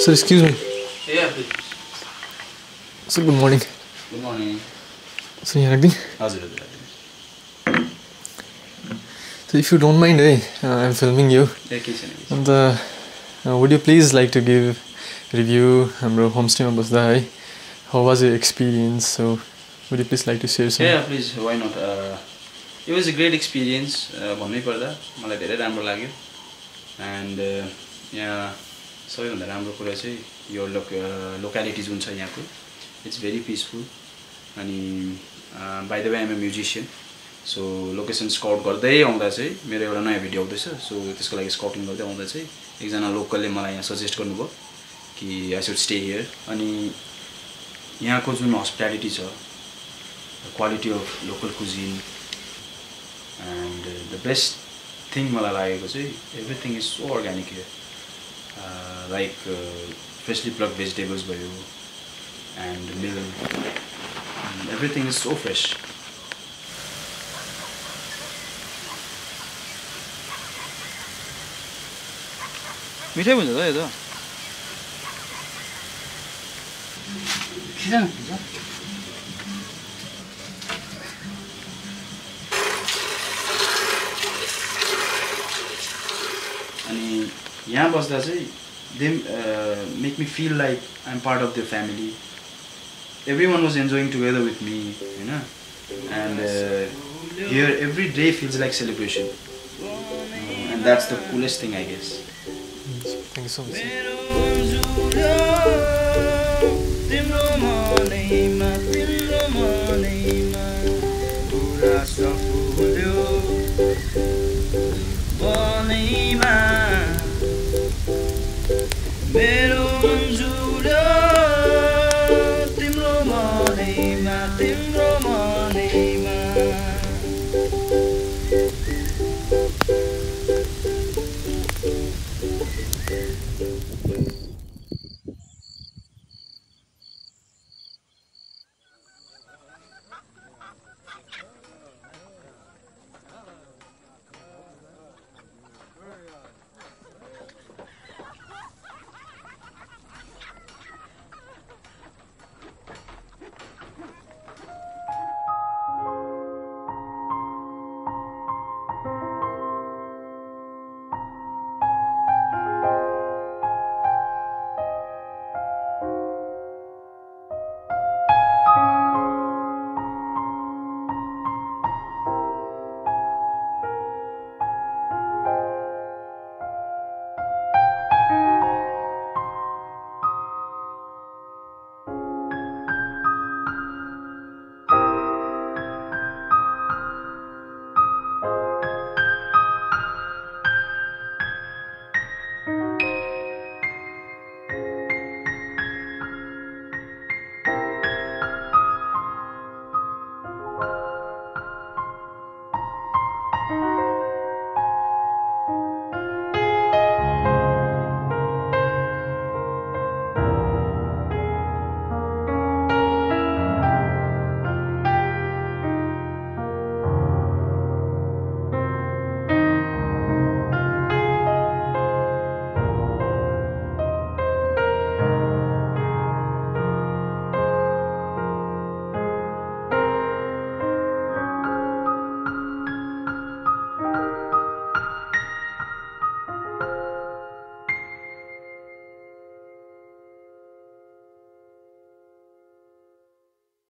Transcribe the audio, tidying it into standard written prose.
Sir, excuse me. Yeah, please. Sir, good morning. Good morning. So, यहाँ रख दी? हजुर हजुर. So, if you don't mind, I'm filming you. And would you please like to give review हाम्रो homestay मा बस्दा है? How was your experience? So, would you please like to share some? Yeah, please. Why not? It was a great experience. भन्नै पर्दा मलाई धेरै राम्रो लाग्यो. And यहाँ सबैभन्दा राम्रो कुरा चाहिँ यो लोकालिटी जुन छ यहाँको, it's very peaceful. अनि by the way, I'm a musician. So location scout गर्दै आउँदा चाहिँ मेरो एउटा नयाँ भिडियो आउँदैछ. सो त्यसको लागि स्काउटिङ गर्दै आउँदा चाहिँ एकजना लोकलले मलाई यहाँ सजेस्ट गर्नुभयो कि आई सुड स्टे हियर. अनि यहाँको जुन हस्पिटालिटी छ, quality of local cuisine and the best thing मलाई लागेको चाहिँ everything is so organic here. Like freshly plucked vegetables भयो and milk, everything is so fresh. मिठै हुन्छ त यो त. अनि यहाँ बस्दा चाहिँ they make me feel like I am part of the family. Everyone was enjoying together with me होइन. And here every day feels like celebration. And that's the coolest thing I guess. Thank you so much. Sir.